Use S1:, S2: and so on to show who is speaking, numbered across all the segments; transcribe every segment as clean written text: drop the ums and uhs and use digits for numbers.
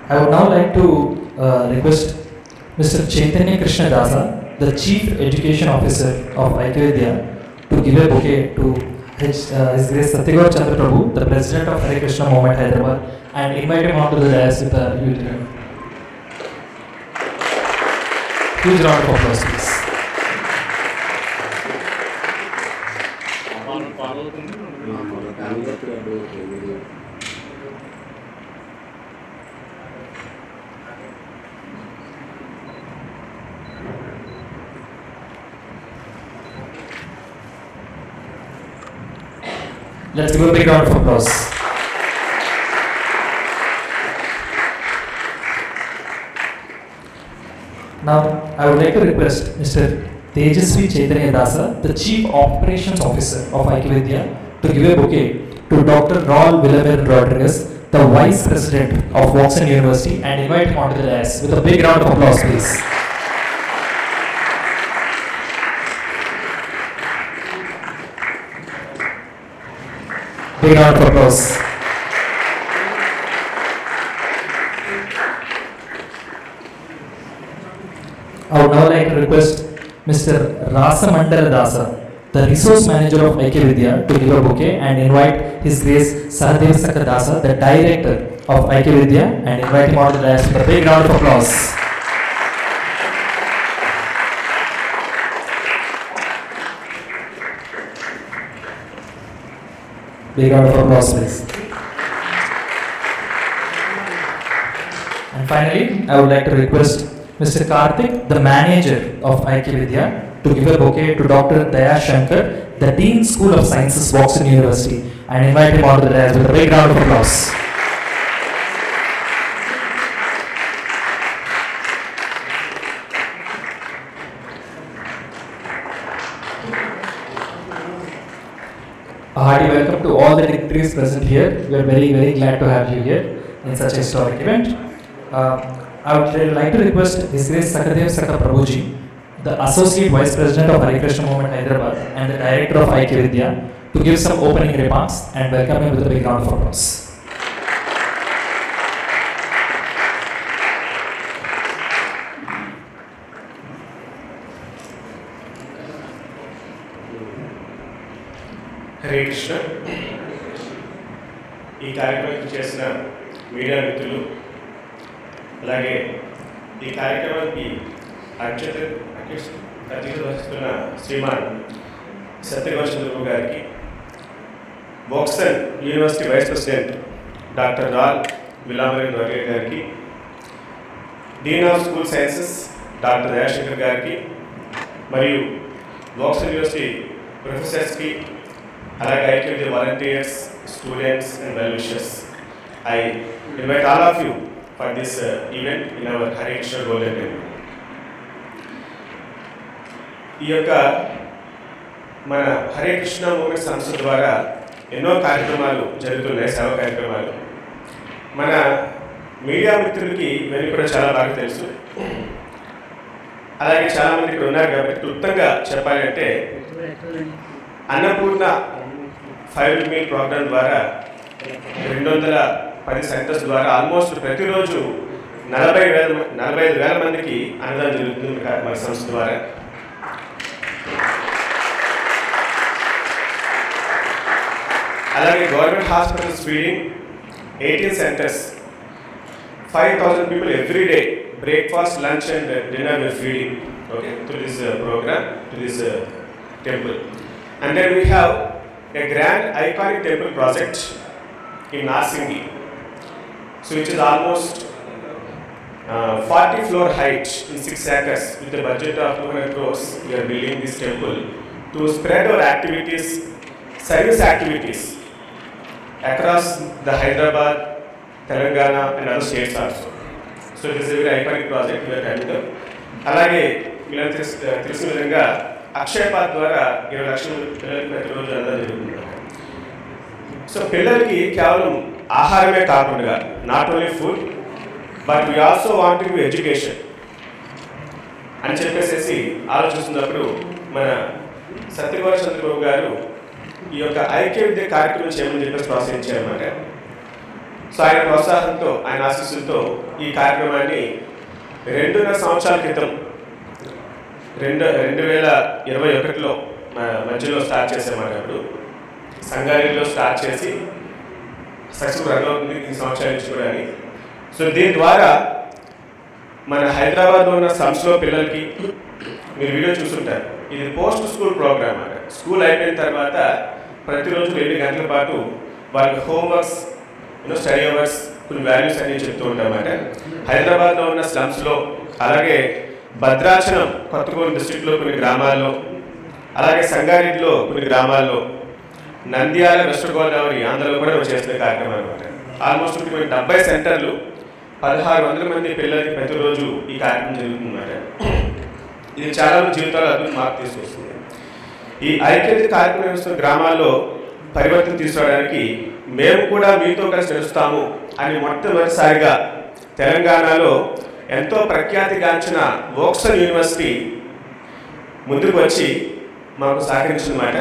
S1: I would now like to request Mr. Chaitanya Krishna Dasa, the Chief Education Officer of IQVIDYA, to give a bouquet to His Grace Satyagraha Chandra Prabhu, the President of Hare Krishna Movement Hyderabad, and invite him onto the dais with a huge round of applause, please. Let's give a big round of applause. Now, I would like to request Mr. Tejasvi Chaitanya Dasa, the Chief Operations Officer of IQVIDYA, to give a bouquet to Dr. Raul Villamil Rodriguez, the Vice President of Woxen University, and invite him onto the dais with a big round of applause, please. Big round of applause. I would now like to request Mr. Rasamandala Dasa, the Resource Manager of IQVIDYA, to give a bouquet and invite His Grace Sahadev Sakha Dasa, the Director of IQVIDYA, and invite him onto the dais with a big round of applause. Big round of applause, please. And finally, I would like to request Mr. Karthik, the Manager of IQVIDYA, to give a bouquet to Dr. Daya Shankar, the Dean School of Sciences, Woxen University, and invite him onto the dais with a big round of applause. A hearty welcome to all the dignitaries present here. We are very, very glad to have you here in such a historic event. I would like to request His Grace Sakadev Sakha Prabhuji, the Associate Vice President of Hare Krishna Movement Hyderabad and the Director of IQVIDYA, to give some opening remarks and welcome him with a big round of applause.
S2: Hare Krishna. ఈ కార్యక్రమం చేసిన media మిత్రులు, అలాగే ఈ కార్యక్రమానికి అధ్యక్షత వహిస్తున్న శ్రీమాన్ సత్యగ్రామ చంద్ర గారికి, Woxsen university vice president doctor రాల్ విలామరి నోగే గారికి, dean of school sciences doctor Dayashankar గారికి, మరియు వోక్సన్ యూనివర్సిటీ ప్రొఫెసర్స్కి, అలాగే IQVIDYA volunteers, students and well-wishers. I invite all of you for this event in our Hare Krishna Golden Temple. ఈ యొక్క మన హరే కృష్ణ మూమెంట్ సంస్థ ద్వారా ఎన్నో కార్యక్రమాలు జరుగుతున్నాయి, సేవా కార్యక్రమాలు. మన మీడియా మిత్రులకి ఇవన్నీ కూడా చాలా బాగా తెలుసు. అలాగే చాలామంది ఇక్కడ ఉన్నారు కాబట్టి క్లుప్తంగా చెప్పాలంటే, అన్నపూర్ణ 5 మీల్ ప్రోగ్రామ్ ద్వారా 210 సెంటర్స్ ద్వారా ఆల్మోస్ట్ ప్రతిరోజు 45,000 మందికి అన్నదానం జరుగుతుంది మన సంస్థ ద్వారా. అలాగే government hospitals feeding 18 centres, 5,000 people every day, breakfast, lunch and dinner we're feeding, okay, to this program, to this temple. And then we have a grand iconic temple project in Narsingi, so which is almost 40 floor height in 6 acres with a budget of 200 crores. We are building this temple to spread our activities, service activities across the Hyderabad, Telangana and other states also. So it is a very iconic project we are having. అలాగే ఇలా తెలిసిన విధంగా అక్షయపాత్ ద్వారా 20 లక్షల పిల్లలకి ప్రతిరోజు అందడం జరుగుతుంది. సో పిల్లలకి కేవలం ఆహారమే కాకుండా, not only food but we also want to education అని చెప్పేసి ఆలోచిస్తున్నప్పుడు మన సత్యగ్రామ చంద్రబాబు గారు ఈ యొక్క ఐక్యవిద్య కార్యక్రమం చేయమని చెప్పేసి ప్రోత్సహించారన్నమాట. సో ఆయన ప్రోత్సాహంతో, ఆయన ఆశీస్సులతో ఈ కార్యక్రమాన్ని 2.5 సంవత్సరాల క్రితం 2021లో మధ్యలో స్టార్ట్ చేసామాట. అప్పుడు సంగారెడ్డిలో స్టార్ట్ చేసి సక్సెస్ఫుల్ రన్ అవుతుంది ఈ సంవత్సరాల నుంచి కూడా. సో దీని ద్వారా మన హైదరాబాద్లో ఉన్న సంస్థలో పిల్లలకి, మీరు వీడియో చూస్తుంటారు, ఇది పోస్ట్ స్కూల్ ప్రోగ్రామ్ అన్నమాట. స్కూల్ అయిపోయిన తర్వాత ప్రతిరోజు 2 గంటల పాటు వాళ్ళకి హోంవర్క్స్, స్టడీ అవర్స్, కొన్ని వాల్యూస్ అన్నీ చెప్తూ ఉంటామన్నమాట. హైదరాబాద్లో ఉన్న స్లమ్స్లో, అలాగే భద్రాచలం కొత్తగూడెం డిస్ట్రిక్ట్లో కొన్ని గ్రామాల్లో, అలాగే సంగారెడ్డిలో కొన్ని గ్రామాల్లో, నంద్యాల, వెస్ట్ గోదావరి, ఆంధ్రలో కూడా చేస్తున్న కార్యక్రమం అనమాట. ఆల్మోస్ట్ 70 సెంటర్లు, 1600 మంది పిల్లలకి ప్రతిరోజు ఈ కార్యక్రమం జరుగుతుందన్నమాట. ఇది చాలా జీవితాలు అద్భుత మార్పు తీసుకొస్తుంది. ఈ ఐక్యత కార్యక్రమం చేస్తున్న గ్రామాల్లో పరివర్తన తీసుకురావడానికి మేము కూడా మీతో కలిసి నడుస్తాము అని మొట్టమొదటిసారిగా తెలంగాణలో ఎంతో ప్రఖ్యాతిగాంచిన వోక్సన్ యూనివర్సిటీ ముందుకు వచ్చి మాకు సహకరించిందన్నమాట.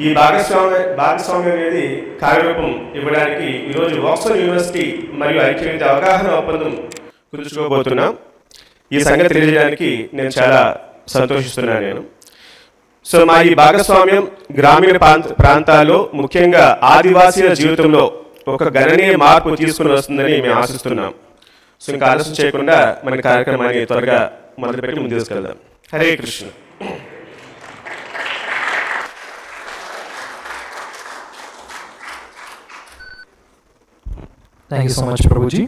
S2: ఈ భాగస్వామ్యం అనేది కార్యరూపం ఇవ్వడానికి ఈరోజు వోక్సన్ యూనివర్సిటీ మరియు ఐక్యత అవగాహన ఒప్పందం కుదుర్చుకోబోతున్నాం. ఈ సంగతి తెలియజేయడానికి నేను చాలా సంతోషిస్తున్నాను. సో మా ఈ భాగస్వామ్యం గ్రామీణ ప్రాంతాల్లో, ముఖ్యంగా ఆదివాసీల జీవితంలో ఒక గణనీయ మార్పు తీసుకుని వస్తుందని మేము ఆశిస్తున్నాం. సో ఇంకా ఆలస్యం చేయకుండా మన కార్యక్రమాన్ని త్వరగా మొదలుపెట్టి ముందుకు తీసుకెళ్దాం. Hare Krishna.
S1: Thank you so much, Prabhuji.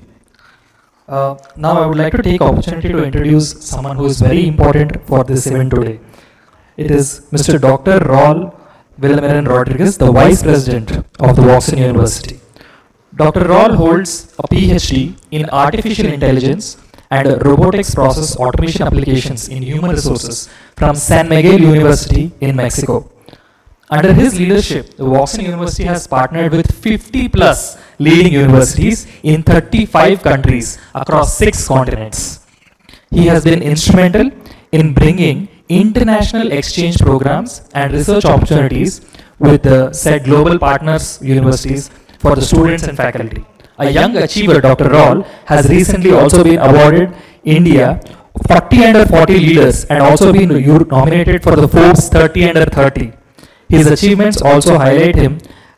S1: Now I would like to take opportunity to introduce someone who is very important for this event today. It is Mr. Dr. Raul William Rodriguez, the Vice President of the Washington University. Dr. Raul holds a PhD in Artificial Intelligence and Robotics Process Automation Applications in Human Resources from San Miguel University in Mexico. Under his leadership, the Washington University has partnered with 50 plus leading universities in 35 countries across 6 continents. He has been instrumental in bringing international exchange programs and research opportunities with the said global partners universities for the students and faculty. A young achiever, Dr. Raul, has recently also been awarded India 40 under 40 leaders and also been nominated for the Forbes 30 under 30. His achievements also highlight him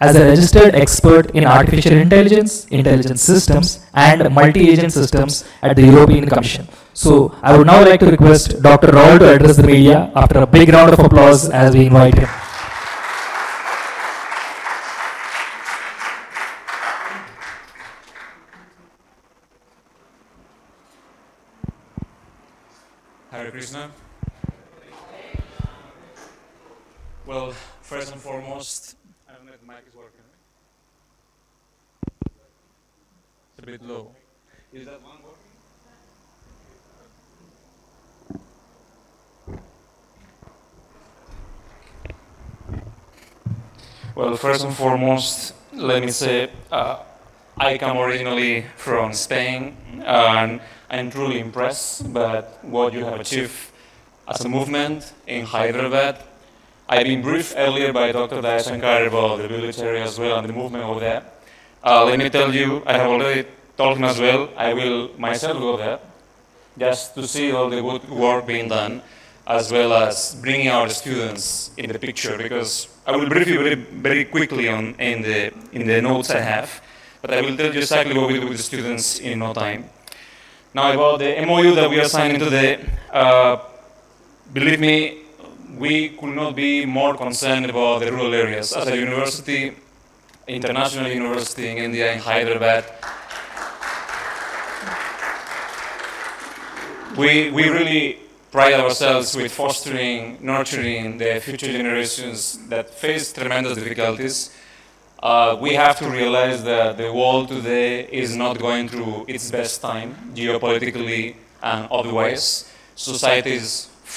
S1: as a registered expert in artificial intelligence, intelligence systems, and multi-agent systems at the European Commission. So, I would now like to request Dr. Raul to address the media after a big round of applause as we invite him.
S3: Hare Krishna. Well, first and foremost, I don't know if the mic is working. It's a bit low. Is that one working? Well, first and foremost, let me say, I come originally from Spain, and I'm truly impressed by what you have achieved as a movement in Hyderabad. I've been briefed earlier by Dr. Dayasankar about the village area as well and the movement over there. Let me tell you, I have already told him as well, I will myself go there just to see all the good work being done, as well as bringing our students in the picture, because I will brief you very quickly in the notes I have, but I will tell you exactly what we do with the students in no time. Now about the MOU that we are signing today, believe me, we could not be more concerned about the rural areas. As a university, international university in India, in Hyderabad, we really pride ourselves with fostering, nurturing the future generations that face tremendous difficulties. We have to realize that the world today is not going through its best time, geopolitically and otherwise. Society is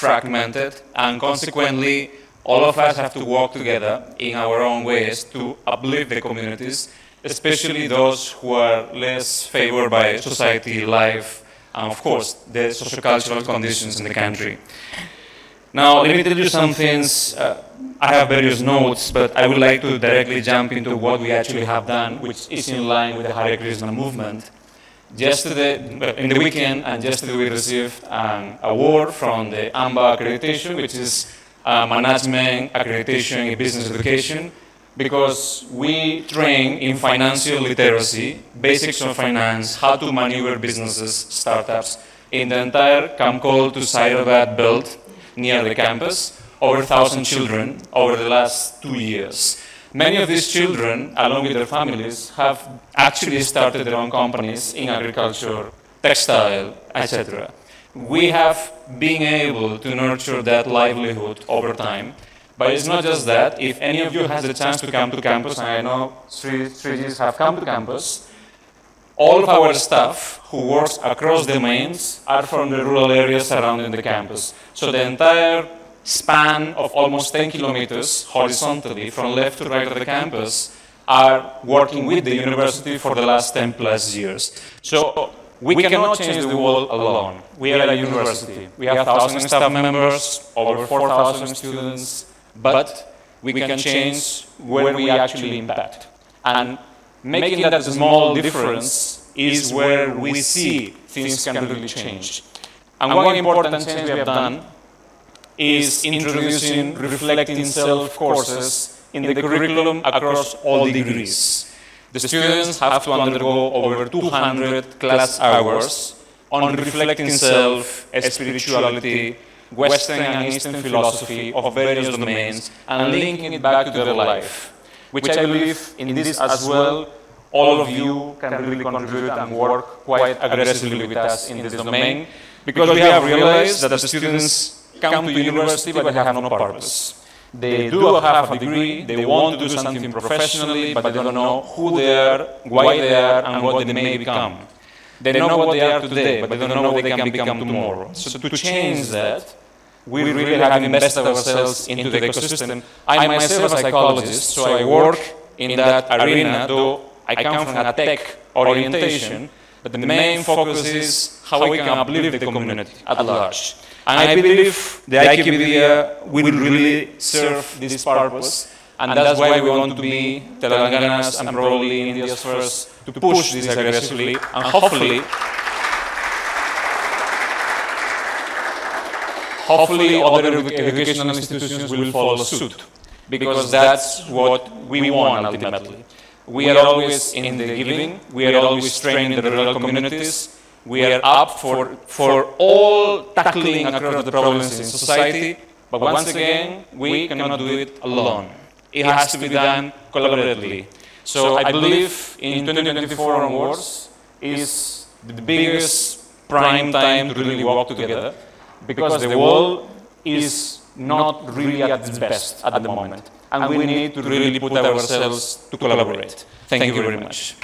S3: fragmented, and consequently, all of us have to work together in our own ways to uplift the communities, especially those who are less favored by society, life, and of course, the sociocultural conditions in the country. Now, let me tell you some things. I have various notes, but I would like to directly jump into what we actually have done, which is in line with the Hare Krishna movement. Yesterday, in the weekend, and yesterday we received an award from the AMBA accreditation, which is Management Accreditation in Business Education, because we train in financial literacy, basics of finance, how to maneuver businesses, startups, in the entire Kamkol to Sairabad belt near the campus, over 1,000 children over the last 2 years. Many of these children, along with their families, have actually started their own companies in agriculture, textile, etc. We have been able to nurture that livelihood over time. But it's not just that. If any of you has a chance to come to campus, and I know Srijis have come to campus, all of our staff who works across domains are from the rural areas surrounding the campus. So the entire span of almost 10 kilometers horizontally from left to right of the campus are working with the university for the last 10 plus years. So we cannot change the world alone. We are a university. We have 1,000 staff members, over 4,000 students, but we can change where we actually impact. And making that a small difference is where we see things can really change. And one important change we have done is introducing reflecting self courses in the curriculum across all degrees. The students have to undergo over 200 class hours on reflecting self, spirituality, Western and Eastern philosophy of various domains, and linking it back to their life, which I believe in this as well, all of you can really contribute and work quite aggressively with us in this domain, because we have realized that the students come to university but they have no purpose. They do have a degree, they want to do something professionally, but they don't know who they are, why they are, and what they may become. They know what they are today, but they don't know what they can become tomorrow. So to change that, we really have invested ourselves into the ecosystem. I myself am a psychologist, so I work in that arena, though I come from a tech orientation, but the main focus is how we can uplift the community at large. And I believe the IKVIDYA will really serve this purpose, and that's why we want to be Telangana's and probably India's first to push this aggressively, and hopefully other educational institutions will follow suit, because that's what we want ultimately. We are always in the giving, we are always training the rural communities, we are up for all tackling across the problems in society, but once again, we cannot do it alone. It has to be done collaboratively. So I believe in 2024 onwards is the biggest prime time to really work together, because the world is not really at its best at the moment, and we need to really put ourselves to collaborate. Thank you very much.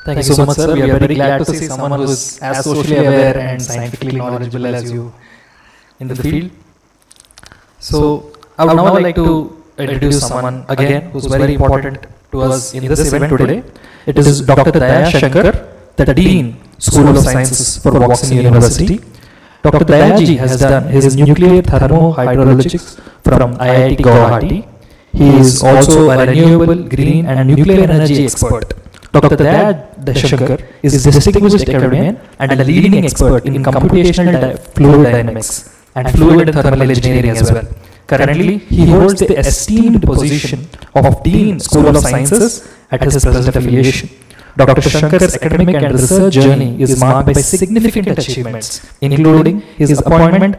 S1: Thank you so much, sir. We are very glad to see someone who is as socially aware and scientifically knowledgeable as you in the field. So, I would now like to introduce someone again who is very important to us in this event today. It is Dr. Daya Shankar, the Dean, School of Sciences for Vauxhall University. Dr. Dayaji has done his nuclear thermohydrologics from IIT Guwahati. He is also a renewable, green and nuclear energy expert. Dr. Daya Shankar is a distinguished academician and a leading expert in computational fluid dynamics and fluid thermal engineering as well. Currently, he holds the esteemed position of Dean, School of Sciences at his present affiliation. Dr. Shankar's academic and research journey is marked by significant achievements, including his appointment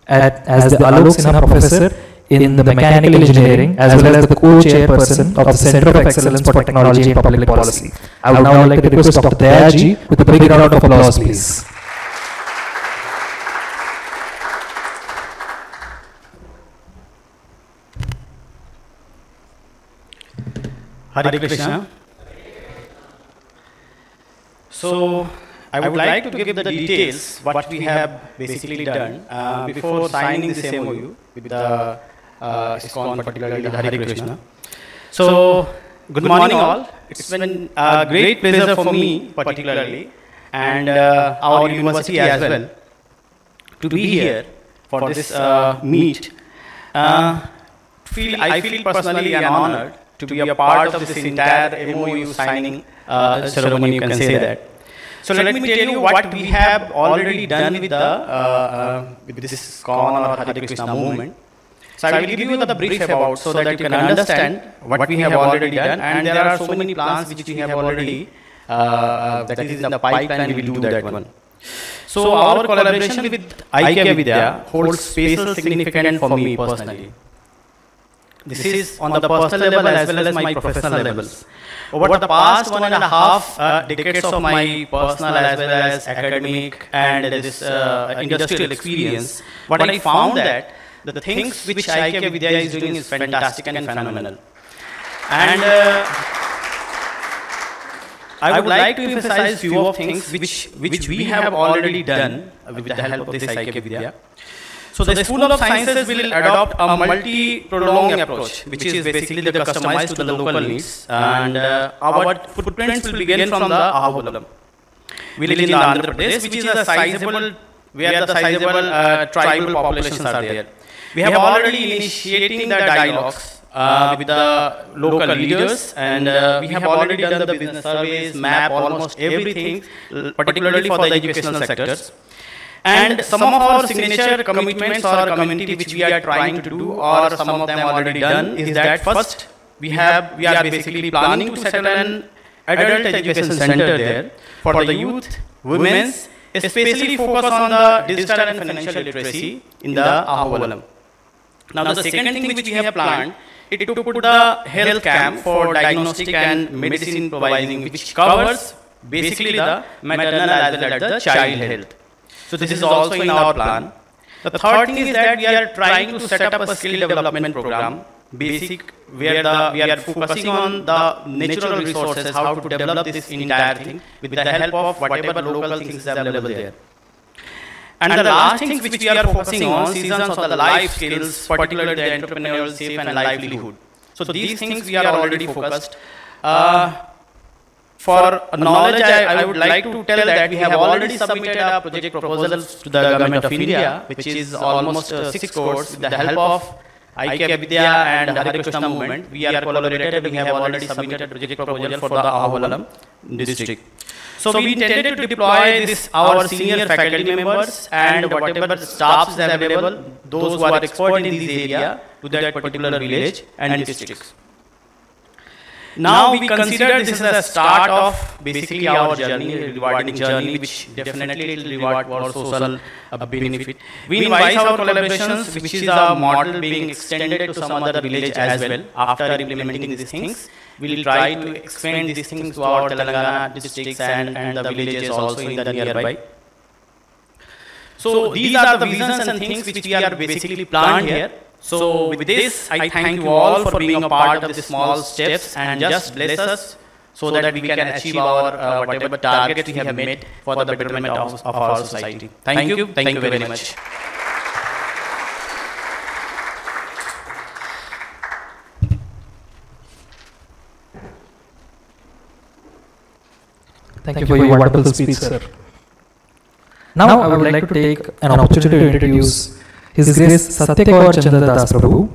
S1: as the Alok Sinha Professor in the Mechanical Engineering, as well as the co-chairperson of the Center of Excellence for Technology and Public Policy. I would now like to request Dr. Dayaji with a big round of applause, please.
S4: Hare Krishna. So, I would like to give the details what we have basically done before signing this MOU with the ISKCON, particularly the Hare Krishna. So, Good morning all. It's been a great pleasure for me particularly and our university as well to be here for this meet. I feel personally and honored to be a part of this entire MOU signing ceremony, you can say that. So let me tell you what we have already done with this Kawan or Hare Krishna movement. So I will give you the brief about so that you can understand what we have already done, and there are so many plans which we have already that is in the pipeline. We will do that one. So our collaboration with Aikya Vidya holds special significance for me personally. This is on the personal level as well as my professional levels. Over the past 1.5 decades of my personal as well as academic and this industrial experience, what I found that the things which Aikya Vidya is doing is fantastic and phenomenal. And I would like to emphasize few of things which we have already done with the help of this Aikya Vidya. So the School of Sciences will adopt a multi-pronged approach, which is basically customized to the local needs. And our footprints will begin from the Ahobalam village in Andhra Pradesh, which is a sizable, where the sizable tribal populations are there. We have already initiating the dialogues with the local leaders, and we have already done the business surveys, map almost everything, particularly for the educational sectors. And some of our signature commitments or community which we are trying to do, or some of them already done, is that first we are basically planning to settle an adult education center there for the youth, women's, especially focus on the digital and financial literacy in the Ahobalam. Now the second thing which we have planned, it to put the health camp for diagnostic and medicine providing, which covers basically the maternal as well as the child health. So this is also in our plan. The third thing is that we are trying to set up a skill development program, basic, where we are focusing on the natural resources, how to develop this entire thing with the help of whatever local things are available there. And the last thing which we are focusing on is on the life skills, particularly the entrepreneurial, safe and livelihood. So these things we are already focused. For knowledge, I would like to tell that we have already submitted a project proposal to the Government of India, which is almost 6 crores with the help of Aikya Vidya and Hare Krishna movement. We are collaborated. We have already submitted a project proposal for the Ahobalam district. So we intended to deploy this our senior faculty members and whatever staffs are available, those who are expert in this area, to that particular village and districts. Now we consider this as a start of basically our journey, rewarding journey, which definitely will reward our social benefit. We invite our collaborations, which is a model being extended to some other village as well. After implementing these things, we will try to expand these things to our Telangana districts and the villages also in the nearby. So these are the visions and things which we are basically planned here. So with this, I thank you all for being a part of the small steps and just bless us so that we can achieve our whatever targets we have made for the betterment of our society. Thank you very much.
S1: Thank you for your wonderful speech, sir. Now I would like to take an opportunity to introduce His Grace Satyakaur Chandra Das Prabhu,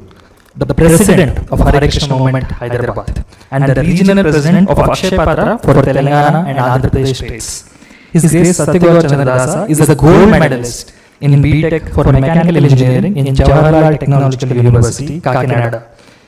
S1: the President of Hare Krishna Movement, Hyderabad, and the Regional President of Akshay Patra for Telangana and Andhra Pradesh states. His Grace Satyakaur Chandra Dasa is a gold medalist in B.Tech for Mechanical Engineering in Jawaharlal Technological University, Kakinada.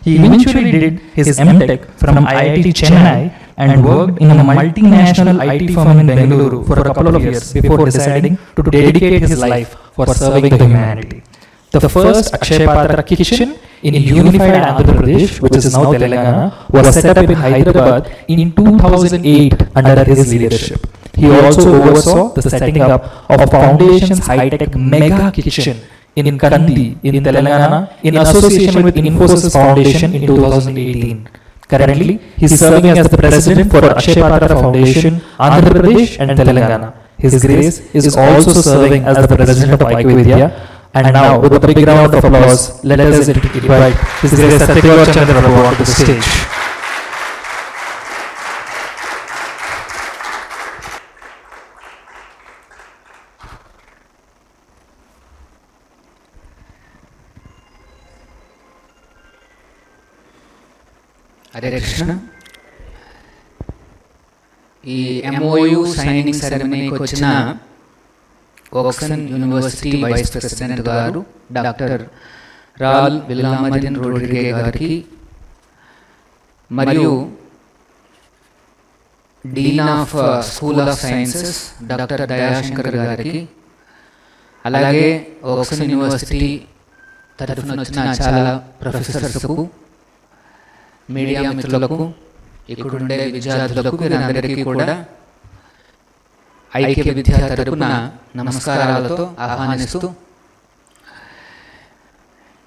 S1: He eventually did his M.Tech from IIT Chennai and worked in a multinational IT firm in Bengaluru for a couple of years before deciding to dedicate his life for serving the humanity. The first Akshay Patra kitchen in unified Andhra Pradesh, which is now Telangana, was set up in Hyderabad in 2008 under his leadership. He also oversaw the setting up of Foundation's high-tech mega kitchen in Kandi in Telangana in association with Infosys Foundation in 2018. Currently, he is serving as the president for Akshay Patra Foundation, Andhra Pradesh and Telangana. His Grace is also serving as the president of Aikya Vidya. And now, with a big round of applause, let us invite His Grace Satyakaur Chandra Prabhu onto the stage.
S5: Hare Krishna. ఈ MOU signing సెరమనీకి వచ్చిన ఓక్సన్ university vice president గారు doctor రాల్ విల్లామదిన్ రోడ్రిగే గారికి మరియు dean of school of sciences doctor Dayashankar గారికి, అలాగే ఓక్సన్ university తరఫున వచ్చిన చాలా ప్రొఫెసర్స్కు, మీడియా మిత్రులకు, ఇక్కడుండే విద్యార్థులకు, వీరందరికీ కూడా ఐక్య విద్య తరపున నమస్కారాలతో ఆహ్వానిస్తూ,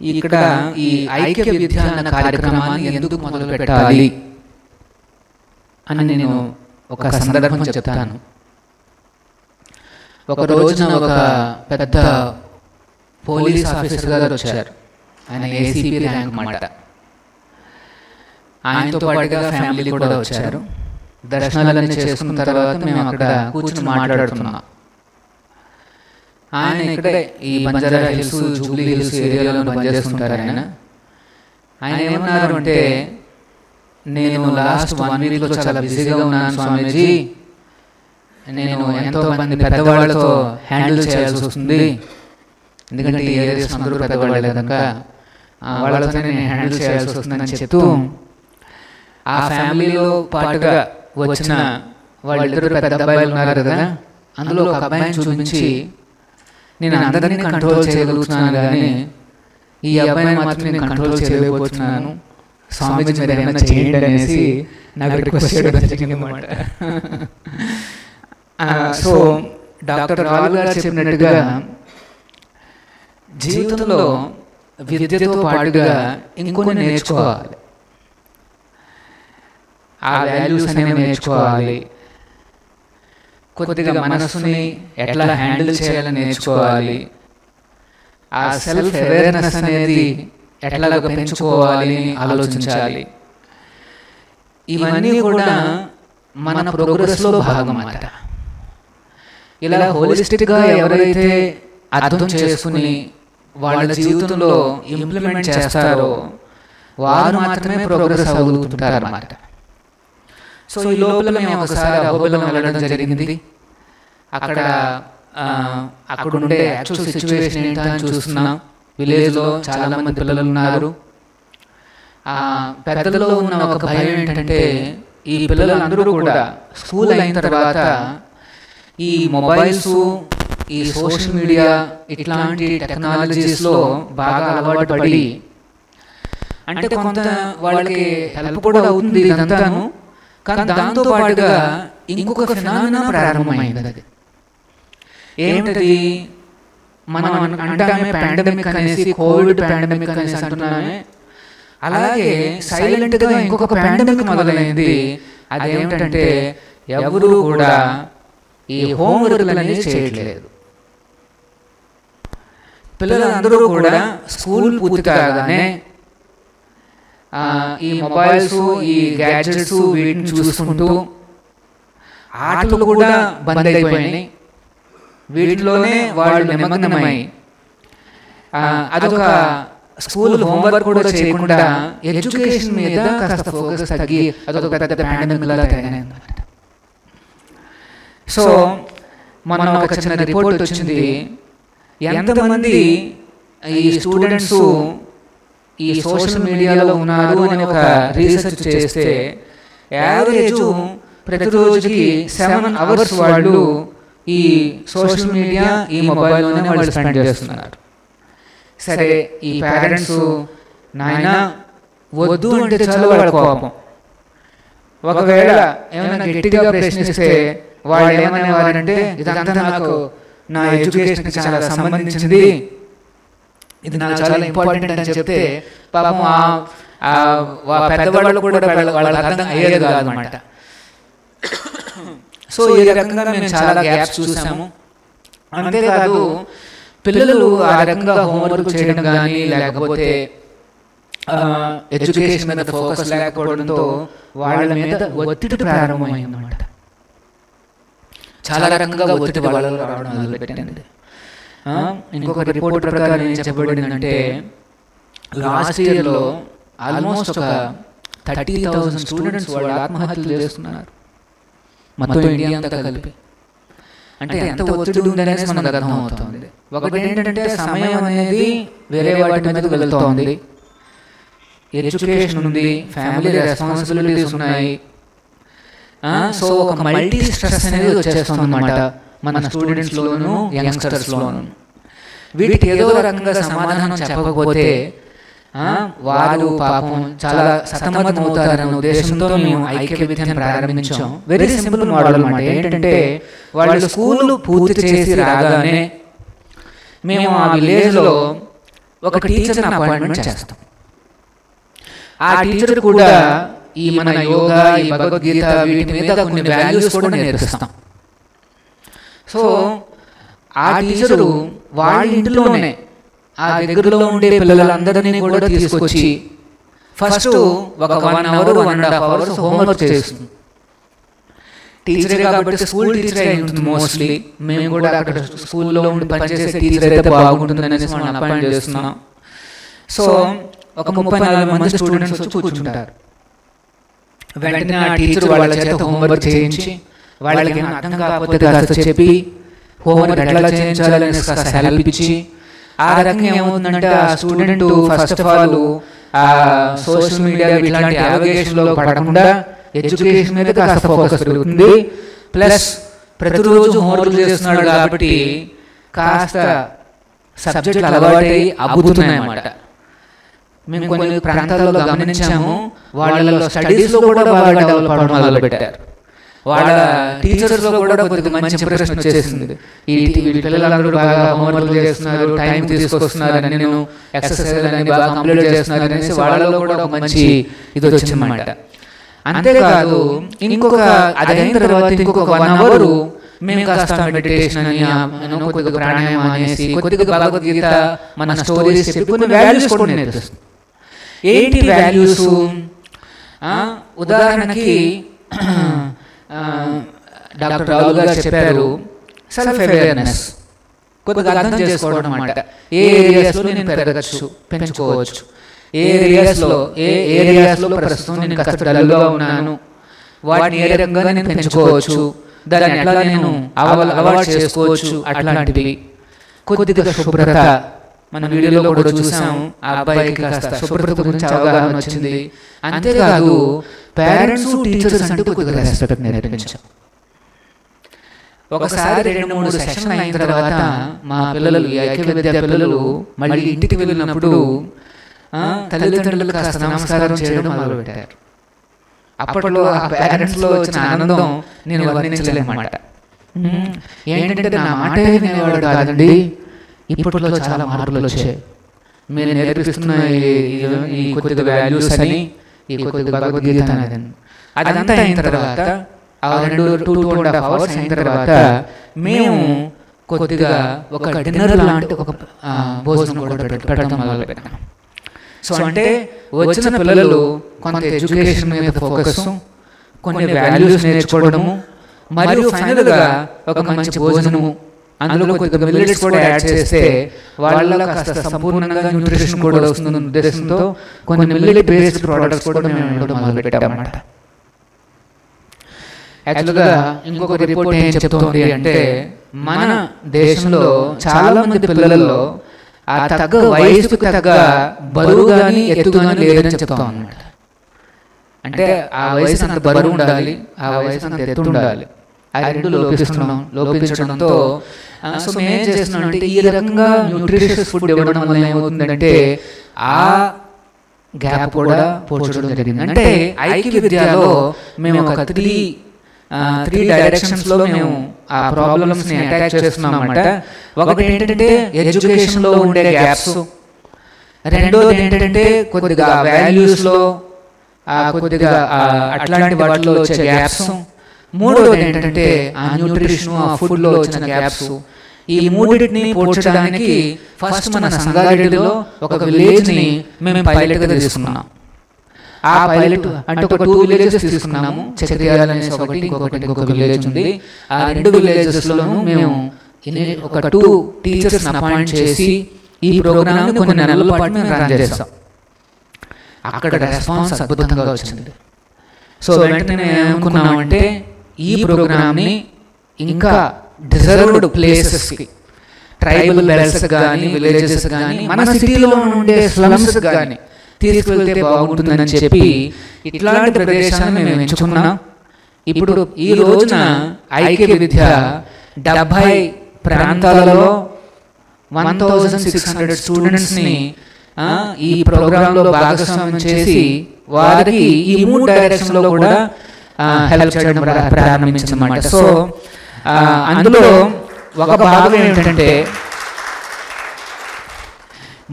S5: ఇక్కడ ఈ ఐక్య విద్య అన్న కార్యక్రమాన్ని ఎందుకు మొదలు పెట్టాలి అని నేను ఒక సందర్భం చెప్తాను. ఒక రోజున ఒక పెద్ద పోలీస్ ఆఫీసర్ గారు వచ్చారు. ఆయన ACP ర్యాంక్ మాట. ఆయనతో పాటుగా ఫ్యామిలీ కూడా వచ్చారు. దర్శనాలన్నీ చేసుకున్న తర్వాత మేము అక్కడ కూర్చుని మాట్లాడుతున్నాం. ఆయన ఇక్కడే ఈ బంజారా హిల్స్, జూబ్లీ హిల్స్ ఏరియాలో పనిచేస్తుంటారు. ఆయన ఏమన్నారు అంటే, నేను లాస్ట్ 1 వీక్లో చాలా బిజీగా ఉన్నాను స్వామీజీ, నేను ఎంతో మంది పెద్దవాళ్ళతో హ్యాండిల్ చేయాల్సి వస్తుంది. ఎందుకంటే ఈ ఏరియాస్ అందరూ పెద్దవాళ్ళే కనుక వాళ్ళతో నేను హ్యాండిల్ చేయాల్సి వస్తుందని చెప్తూ, ఆ ఫ్యామిలీలో పాటుగా వచ్చిన వాళ్ళిద్దరు పెద్ద అబ్బాయిలు ఉన్నారు కదా, అందులో ఒక అబ్బాయిని చూపించి, నేను అందరినీ కంట్రోల్ చేయగలుగుతున్నాను కానీ ఈ అబ్బాయిని మాత్రం నేను కంట్రోల్ చేయలేకపోతున్నాను, స్వామీజీ మీరు ఏమైనా చేయండి అనేసి నాకు రిక్వెస్ట్ చేయడం జరిగిందన్నమాట. సో డాక్టర్ రాల్ గారు చెప్పినట్టుగా జీవితంలో విద్యతో పాటుగా ఇంకొన్ని నేర్చుకోవాలి. ఆ వాల్యూస్ అనేవి నేర్చుకోవాలి. కొద్దిగా మనసుని ఎట్లా హ్యాండిల్ చేయాలని నేర్చుకోవాలి. ఆ సెల్ఫ్ అవేర్నెస్ అనేది ఎట్లా పెంచుకోవాలి అని ఆలోచించాలి. ఇవన్నీ కూడా మన ప్రోగ్రెస్లో భాగం అన్నమాట. ఇలా హోలిస్టిక్గా ఎవరైతే అర్థం చేసుకుని వాళ్ళ జీవితంలో ఇంప్లిమెంట్ చేస్తారో వారు మాత్రమే ప్రోగ్రెస్ అవ్వగలుగుతుంటారు అన్నమాట. సో ఈ లోపల మేము ఒకసారి అహోబిలం వెళ్ళడం జరిగింది. అక్కడ ఉండే యాక్చువల్ సిచ్యువేషన్ ఏంటని చూస్తున్నాం. విలేజ్లో చాలామంది పిల్లలు ఉన్నారు. పెద్దలలో ఉన్న ఒక భయం ఏంటంటే, ఈ పిల్లలందరూ కూడా స్కూల్ అయిన తర్వాత ఈ మొబైల్స్, ఈ సోషల్ మీడియా ఇట్లాంటి టెక్నాలజీస్లో బాగా అలవాటు పడి, అంటే కొంత వాళ్ళకి హెల్ప్ కూడా అవుతుంది ఇదంతాను, కానీ దాంతో పాటుగా ఇంకొక ఫినామినా ప్రారంభమైంది. అది ఏమిటది? మనం అంటామే పాండమిక్ అనేసి, కోవిడ్ పాండమిక్ అనేసి అంటున్నామే, అలాగే సైలెంట్గా ఇంకొక పాండమిక్ మొదలైంది. అదేమిటంటే ఎవరు కూడా ఈ హోంవర్క్లు అనేది చేయట్లేదు. పిల్లలందరూ కూడా స్కూల్ పూర్తి కాగానే ఈ మొబైల్స్, ఈ గ్యాడ్జెట్స్ వీటిని చూసుకుంటూ, ఆటలు కూడా బంద్ అయిపోయినాయి. వీటిలోనే వాళ్ళు నిమగ్నమై అదొక స్కూల్ హోంవర్క్ కూడా చేయకుండా ఎడ్యుకేషన్ మీద కాస్త ఫోకస్ తగ్గి అదొక పెద్ద పాండమిక్ లాగా తయారైందన్నమాట. సో మొన్న ఒక చిన్న రిపోర్ట్ వచ్చింది. ఎంతమంది ఈ స్టూడెంట్స్ ఈ సోషల్ మీడియాలో ఉన్నారు అని ఒక రీసెర్చ్ చేస్తే, యావరేజ్ ప్రతిరోజుకి 7 hours వాళ్ళు ఈ సోషల్ మీడియా, ఈ మొబైల్లోనే వాళ్ళు స్పెండ్ చేస్తున్నారు. సరే, ఈ పేరెంట్స్ నాయన వద్దు అంటే చాలా వాళ్ళ కోపం. ఒకవేళ ఏమైనా గట్టిగా ప్రశ్నిస్తే వాళ్ళు ఏమనేవారంటే, ఇదంతా నాకు నా ఎడ్యుకేషన్కి చాలా సంబంధించింది, ఇది నాకు చాలా ఇంపార్టెంట్ అని చెప్తే పాపం పెద్దవాళ్ళు కూడా వాళ్ళకి అర్థం అయ్యేది కాదన్నమాట. సో ఈ రకంగా మేము చాలా గ్యాప్స్ చూసాము. అంతేకాదు పిల్లలు ఆ రకంగా హోంవర్క్ చేయడం కానీ, లేకపోతే ఎడ్యుకేషన్ మీద ఫోకస్ లేకపోవడంతో వాళ్ళ మీద ఒత్తిడి ప్రారంభమైందన్నమాట. చాలా రకంగా ఒత్తిడి వాళ్ళలో రావడం మొదలుపెట్టింది. ఇంకొక రిపోర్ట్ ప్రకారం ఏం చెప్పబడిందంటే, లాస్ట్ ఇయర్లో ఆల్మోస్ట్ ఒక 30,000 స్టూడెంట్స్ వాళ్ళు ఆత్మహత్యలు చేస్తున్నారు మొత్తం ఇండియా అంతా కలిపి. అంటే ఎంత ఒత్తిడి ఉందనేది మనకు అర్థమవుతుంది. ఒకటి ఏంటంటే సమయం అనేది వేరే వాటి మీదకి వెళ్తోంది, ఎడ్యుకేషన్ ఉంది, ఫ్యామిలీ రెస్పాన్సిబిలిటీస్ ఉన్నాయి. సో ఒక మల్టీ స్ట్రెస్ అనేది వచ్చేస్తుంది అన్నమాట మన స్టూడెంట్స్లోను యంగ్స్టర్స్లోను. వీటికి ఏదో రకంగా సమాధానం చెప్పకపోతే వారు పాపం చాలా సతమతం అవుతారన్న ఉద్దేశంతో మేము ఐక్య విద్యను ప్రారంభించాం. వెరీ సింపుల్ మోడల్ అన్నమాట. ఏంటంటే వాళ్ళు స్కూల్ పూర్తి చేసి రాగానే మేము ఆ విలేజ్లో ఒక టీచర్ని అపాయింట్మెంట్ చేస్తాం. ఆ టీచర్ కూడా ఈ మన యోగా, ఈ భగవద్గీత వీటి మీద కొన్ని వాల్యూస్ కూడా నేర్పిస్తాం. సో ఆ టీచరు వాళ్ళ ఇంట్లోనే ఆ దగ్గరలో ఉండే పిల్లలందరినీ కూడా తీసుకొచ్చి ఫస్ట్ ఒక 1 hour 1.5 hours హోంవర్క్ చేస్తుంది. టీచరే కాబట్టి స్కూల్ టీచర్ అయి ఉంటుంది మోస్ట్లీ. మేము కూడా అక్కడ స్కూల్లో ఉండి పనిచేసే టీచర్ అయితే బాగుంటుంది అనేసి మనం అపాయింట్ చేస్తున్నాం. సో ఒక 30-40 మంది స్టూడెంట్స్ వచ్చి కూర్చుంటారు. వెంటనే ఆ టీచర్ వాళ్ళ చేత హోంవర్క్ చేయించి వాళ్ళకి అర్థం కాకపోతే కాస్త చెప్పి హోంవర్క్ ఎట్లా చేయించాలని కాస్త హెల్ప్ ఇచ్చి, ఆ రకంగా ఏమవుతుందంటే ఆ student first of all social media ఇట్లాంటి యావిగేషన్లో పడకుండా ఎడ్యుకేషన్ మీద కాస్త ఫోకస్ పెరుగుతుంది. ప్లస్ ప్రతిరోజు హోంవర్క్ చేస్తున్నాడు కాబట్టి కాస్త సబ్జెక్టులు అలవాటై అబ్బుతున్నాయి అన్నమాట. మేము కొన్ని ప్రాంతాల్లో గమనించాము, వాళ్ళలో స్టడీస్లో కూడా బాగా డెవలప్ అవ్వడం మొదలుపెట్టారు. వాళ్ళ టీచర్స్లో కూడా కొద్దిగా మంచి ఇంప్రెషన్ వచ్చేసింది. ఈ పిల్లలందరూ బాగా హోంవర్క్ చేస్తున్నారు, టైం తీసుకొస్తున్నారు, నేను ఎక్సర్సైజ్ అని బాగా కంప్లీట్ చేస్తున్నారు అనేసి వాళ్ళలో కూడా ఒక మంచి ఇది వచ్చిందన్నమాట. అంతేకాదు ఇంకొక అది అయిన తర్వాత ఇంకొక 1 hour మేము కాస్త మెడిటేషన్ అని కొద్దిగా ప్రాణాయామం అనేసి కొద్దిగా భగవద్గీత మన స్టోరీస్ చెప్పి కొన్ని వాల్యూస్ కూడా నేర్పిస్తుంది. ఏంటి వాల్యూస్? ఉదాహరణకి డాక్టర్ రావుల్ గారు చెప్పారు, సెల్ఫ్ అవేర్నెస్, కొద్దిగా అర్థం చేసుకోవడం అన్నమాట. ఏ ఏరియాస్లో నేను పెంచుకోవచ్చు, ఏ ఏరియాస్లో ప్రస్తుతం నేను కాస్త డల్గా ఉన్నాను, వాటిని ఏ రకంగా నేను పెంచుకోవచ్చు, దాన్ని ఎట్లా నేను అలవాటు చేసుకోవచ్చు, అట్లాంటివి. కొద్దిగా శుభ్రత, మన వీడియోలో కూడా చూసాం, ఆ అబ్బాయికి కాస్త శుభ్రత గురించి అవగాహన వచ్చింది. అంతేకాదు పేరెంట్స్ టీచర్స్ అంటే కొద్దిగా రెస్పెక్ట్ నేర్పించాం. ఒకసారి 2-3 సెషన్లు అయిన తర్వాత మా పిల్లలు, ఈ ఐక్య విద్యా పిల్లలు మళ్ళీ ఇంటికి వెళ్ళినప్పుడు తల్లిదండ్రులకు కాస్త నమస్కారం చేయడం మొదలుపెట్టారు. అప్పట్లో ఆ పేరెంట్స్లో వచ్చిన ఆనందం నేను వర్ణించలేనమాట. ఏంటంటే నా మాట వినేవాడు కాదండి, ఇప్పట్లో చాలా మార్పులు వచ్చాయి. మీరు నేర్పిస్తున్న ఈ కొద్దిగా వాల్యూస్ అని, ఈ కొద్దిగా భగవద్గీత అనేది, అదంతా అయిన తర్వాత 2.5 hours అయిన తర్వాత మేము కొద్దిగా ఒక డిన్నర్ లాంటి ఒక భోజనం కూడా పెట్టడం మొదలుపెట్టాం. సో అంటే వచ్చిన పిల్లలు కొంత ఎడ్యుకేషన్ మీద ఫోకస్, కొన్ని వాల్యూస్ నేర్చుకోవడము, మరియు ఫైనల్గా ఒక మంచి భోజనము, అందులో కొద్దిగా మిల్లెట్స్ కూడా యాడ్ చేస్తే వాళ్ళలో కాస్త సంపూర్ణంగా న్యూట్రిషన్ కూడా వస్తుందన్న ఉద్దేశంతో కొన్ని మిల్లెట్ బేస్డ్ ప్రోడక్ట్స్ కూడా మేము ఇవ్వడం మొదలుపెట్టామన్నమాట. యాక్చువల్గా ఇంకొక రిపోర్ట్ ఏం చెప్తోంది అంటే మన దేశంలో చాలా మంది పిల్లల్లో ఆ తగ్గ వయసుకు తగ్గ బరువు కానీ ఎత్తు కానీ లేదని చెప్తాం అన్నమాట. అంటే ఆ వయసు అంత బరువు ఉండాలి, ఆ వయసు అంత ఎత్తు ఉండాలి, ఆ రెండు లోపించడంతో సో మేము ఏం చేస్తున్నాం అంటే ఈ రకంగా న్యూట్రిషియస్ ఫుడ్ ఇవ్వడం వల్ల ఏమవుతుందంటే ఆ గ్యాప్ కూడా పోర్చడం జరిగింది. అంటే ఐక్య విద్యలో మేము ఒక 3 డైరెక్షన్స్లో మేము ఆ ప్రాబ్లమ్స్ని అటాక్ చేస్తున్నాం అన్నమాట. ఒకటి ఏంటంటే ఎడ్యుకేషన్లో ఉండే గ్యాప్స్, రెండోది ఏంటంటే కొద్దిగా వాల్యూస్లో కొద్దిగా అట్లాంటి వాటిలో వచ్చే గ్యాప్స్, మూడోది ఏంటంటే ఆ న్యూట్రిషన్, ఆ ఫుడ్లో వచ్చిన గ్యాప్స్. ఈ మూడింటిని పోడ్చడానికి ఫస్ట్ మన సంగారెడ్డిలో ఒక విలేజ్ని మేము పైలట్గా తీసుకున్నాం. ఆ పైలట్ అంటే ఒక 2 villages తీసుకున్నాము. చక్రియాల అనేసి ఒకటి, ఇంకొక విలేజ్ ఉంది. ఆ 2 villagesలోనూ మేము ఒక 2 teachers అపాయింట్ చేసి ఈ ప్రోగ్రామ్ని కొన్ని నెలల పాటు మేము రన్ చేస్తాం. అక్కడ రెస్పాన్స్ అద్భుతంగా వచ్చింది. సో వెంటనే ఏమనుకున్నామంటే ఈ ప్రోగ్రామ్ని ఇంకా డిజర్వ్డ్ ప్లేసెస్కి, ట్రైబల్ బెల్ట్స్ కానీ, విలేజెస్ కానీ, మన సిటీలో ఉండే స్లమ్స్ కానీ తీసుకెళ్తే బాగుంటుందని చెప్పి ఇట్లాంటి ప్రదేశాలను మేము ఎంచుకున్నాం. ఇప్పుడు ఈ రోజున ఐక్య విద్య 70 ప్రాంతాలలో 1600 స్టూడెంట్స్ని ఈ ప్రోగ్రాంలో భాగస్వామ్యం చేసి వారికి ఈ 3 డైరెక్షన్లో కూడా హెల్ప్ చేయడం ప్రారంభించిందన్నమాట. సో అందులో ఒక భాగం ఏంటంటే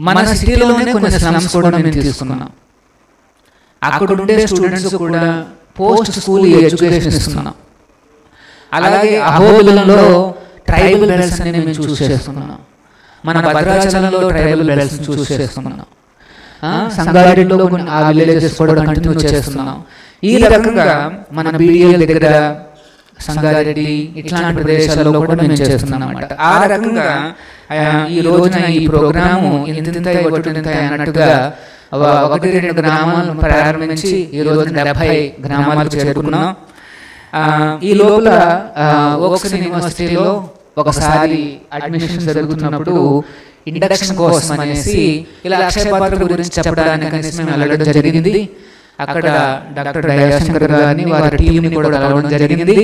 S5: మన సిటీలోనే కొన్ని స్లమ్స్ కూడా మేము తీసుకున్నాం. అక్కడ ఉండే స్టూడెంట్స్ కూడా పోస్ట్ స్కూల్ ఎడ్యుకేషన్ ఇస్తున్నాం. అలాగే అహోబిలంలో ట్రైబల్ బెల్ట్స్ అని మేము చూస్ చేస్తున్నాం. మన భద్రాచలంలో ట్రైబల్ బెల్ట్స్ చూస్ చేస్తున్నాం. సంగారెడ్డిలో కొన్ని ఆ విలేజెస్ కూడా కంటిన్యూ చేస్తున్నాం. ఈ రకంగా మన బీడిఎల్ దగ్గర, సంగారెడ్డి ఇట్లాంటి ప్రదేశాల్లో కూడా మేము చేస్తున్నాం అన్నమాట. ఆ రకంగా ఈ రోజున ఈ ప్రోగ్రాము ఇంతింతై ఒట్టింతై అన్నట్టుగా 1-2 గ్రామాలను ప్రారంభించి ఈ రోజున 70 గ్రామాలకు చేరుకున్నాం. ఈ లోపల ఓక్స్ యూనివర్సిటీలో ఒకసారి అడ్మిషన్ జరుగుతున్నప్పుడు ఇండక్షన్ కోసం అనేసి ఇలా అక్షయ పాత్ర గురించి చెప్పడానికి మేము వెళ్ళడం జరిగింది. అక్కడ డాక్టర్ దయాశంకర్ గారిని, వారి టీంని కూడా కలవడం జరిగింది.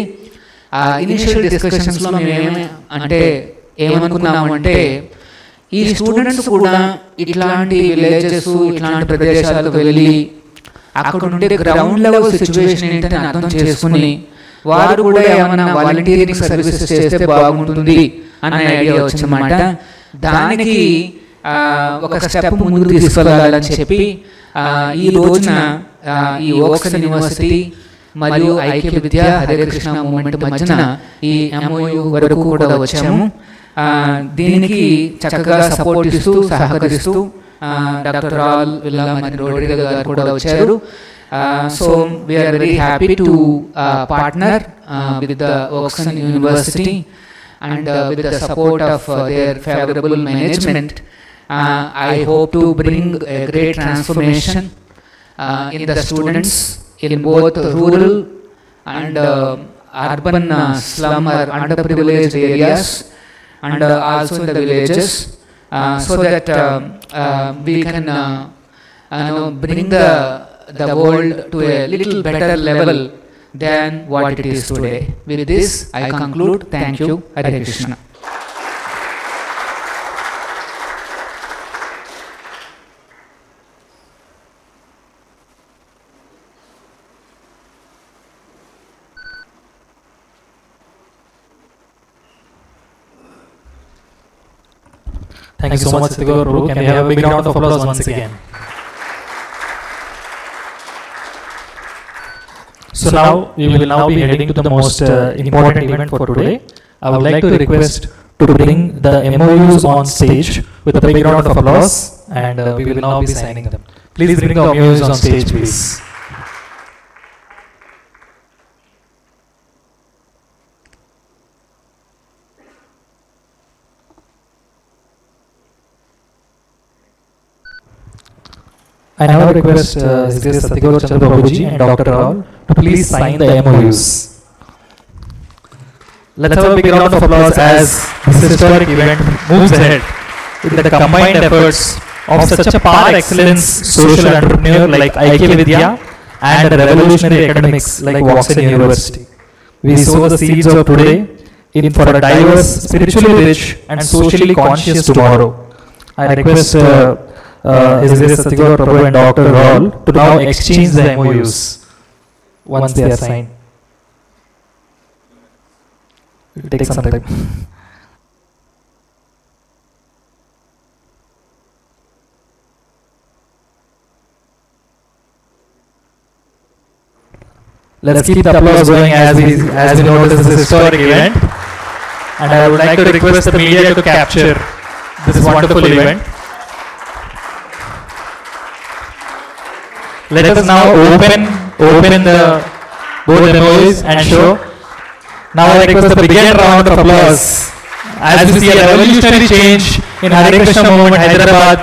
S5: ఇనిషియల్ డిస్కషన్స్లో మేము ఏమనుకున్నామంటే ఈ స్టూడెంట్స్ కూడా ఇట్లాంటి విలేజెస్, ఇట్లాంటి ప్రదేశాలకు వెళ్ళి అక్కడ ఉండే గ్రౌండ్ లెవెల్ సిచ్యువేషన్ ఏంటని అర్థం చేసుకుని వారు కూడా ఏమైనా వాలంటీరింగ్ సర్వీసెస్ చేస్తే బాగుంటుంది అనే ఐడియా వచ్చిందన్నమాట. దానికి ఒక స్టెప్ ముందు తీసుకెళ్ళాలని చెప్పి ఈ రోజున ఈ ఓక్స్ యూనివర్సిటీ మరియు ఐక్య విద్య హరే కృష్ణ మూవ్మెంట్ మధ్యన ఈ MOU వరకు కూడా వచ్చాము. దీనికి చక్కగా సపోర్ట్ ఇస్తూ, సహకరిస్తూ డాక్టర్ రాల్ విల్లామణి రోడ్రిగ గారు కూడా వచ్చారు. So we are very happy to partner with the Oakson University and with the support of their favorable management. I hope to bring a great transformation in the students in both rural and urban slum or underprivileged areas and also in the villages, so that we can bring the world to a little better level than what it is today. With this, I conclude. Thank you. Hare Krishna.
S1: Thank you so much, Satyaguru Prabhu. Can we have a big round of applause once again? So now we will now be heading to the most important event for today. I would like to request to bring the MOUs on stage with a big round of applause, and we will now be signing them. Please bring the MOUs on stage, please. I now request His Satyaguru Chandra Prabhuji and Dr. Rao to please sign the MOUs. Let's have a big round of applause as this historic event moves ahead with the combined efforts of such a par excellence social entrepreneur like Aikya Vidya and revolutionary academics like Oakson University. We sow the seeds of today for a diverse, spiritually rich and socially conscious tomorrow. I request His Satyaguru Prabhu and Dr. Raul to now exchange the MOUs once they are signed. It will take some time. Let's keep the applause going as we know this is a historic event, and I would like to request the media to capture this wonderful event. Let us now open the both MOUs and show. Now I request the bigger round of applause as we see a revolutionary change in Hare Krishna movement Hyderabad.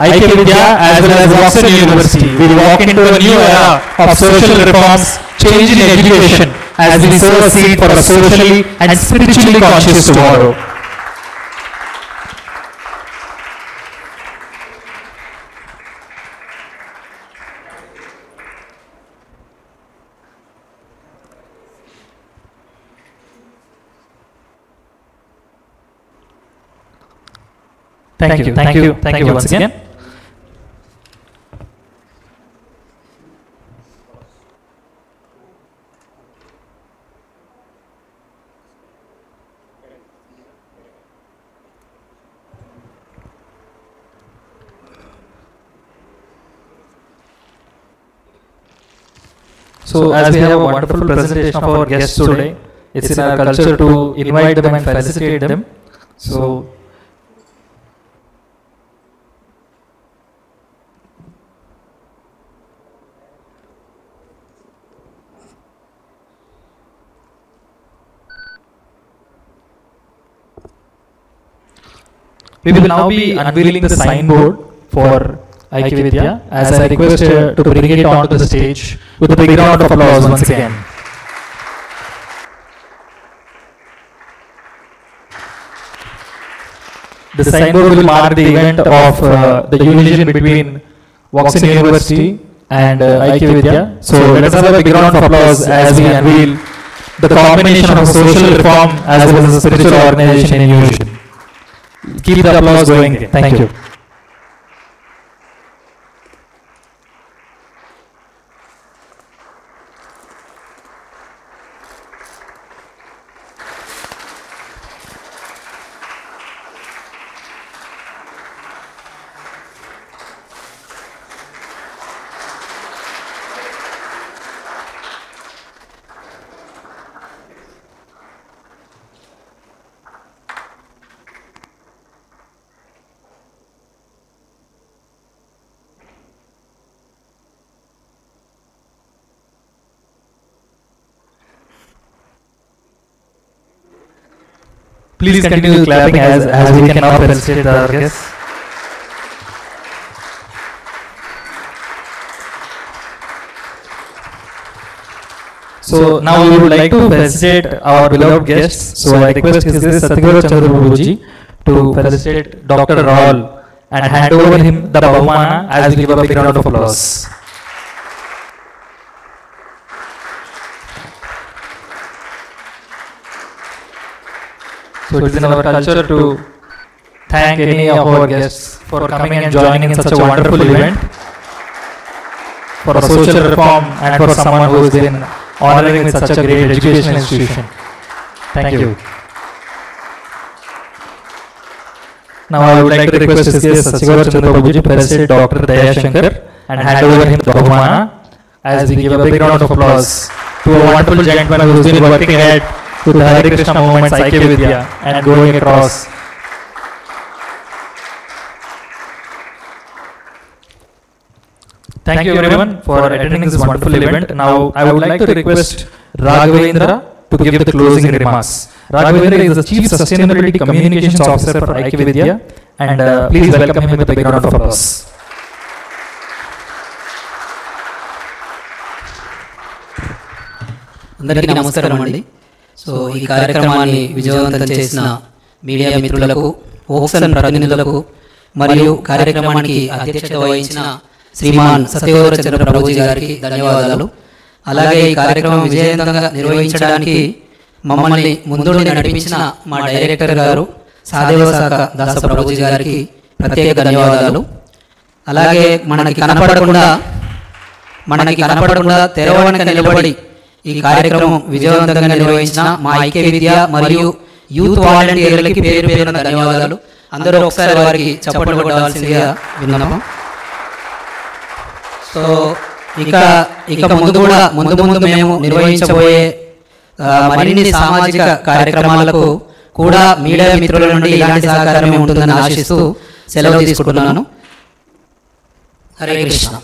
S1: IK Vidya as well as Oxford University will walk into a new era of social reforms, change in education as we sow a seed for a socially and spiritually conscious tomorrow. Thank you once again. So as we have a wonderful presentation of our guests today, it's in our culture to invite them and felicitate them. So we will now be unveiling the signboard for IK Vidya as I request to bring it onto the stage with a big round of applause once again. The signboard will mark the event of the union between Oxford University and IK Vidya. So let us have a big round of applause as we unveil the combination of social reform as well as a spiritual organization in unison. Keep the applause going. Thank you. Please continue clapping as we can now felicitate our guests. So now we would like to felicitate our beloved guests. So I request His Grace Satyaguru Chandra Prabhuji to felicitate Dr. Raul and hand over him the Bahumana as we give a big round of applause. So it is in our culture to thank any of our guests for coming and joining in such a wonderful event for a social reform and for someone who has been honoring with such a great educational institution. Thank you. Now I would like to request His Grace Satyaguru Chandra Prabhuji to felicitate Dr. Daya Shankar and hand over him the Bahumana as we give a big round of applause to a wonderful gentleman who has been working ahead with the Hare Krishna movement, IK Vidya, and going across. Thank you everyone for attending this wonderful event. Now I would like to request Raghavendra to give the closing remarks. Raghavendra is the Chief Sustainability Communications Officer for IK Vidya, and please welcome him with a big round of applause.
S6: అందరికీ నమస్కారం అండి. So ఈ కార్యక్రమాన్ని విజయవంతం చేసిన media మిత్రులకు, ఓక్సన్ ప్రతినిధులకు మరియు కార్యక్రమానికి అధ్యక్షత వహించిన శ్రీమాన్ సత్యగౌర చంద్ర ప్రభుజీ గారికి ధన్యవాదాలు. అలాగే ఈ కార్యక్రమం విజయవంతంగా నిర్వహించడానికి మమ్మల్ని ముందుండి నడిపించిన మా డైరెక్టర్ గారు సాదేవశాఖ దాస ప్రభుజీ గారికి ప్రత్యేక ధన్యవాదాలు. అలాగే మనకి కనపడకుండా తెరవనక నిలబడి ఈ కార్యక్రమం విజయవంతంగా నిర్వహించిన మా ఐక్య విద్య మరియు యూత్ వాలంటీర్లకి పేరు పేరున ధన్యవాదాలు. అందరూ ఒకసారి వారికి చప్పట్లు కొట్టవలసిందిగా విన్నపం. సో ఇక ముందు మేము నిర్వహించబోయే మరిన్ని సామాజిక కార్యక్రమాలకు కూడా మీడియా మిత్రుల నుండి ఇలాంటి సహకారమే ఉంటుందని ఆశిస్తూ సెలవు తీసుకుంటున్నాను. హరే కృష్ణ.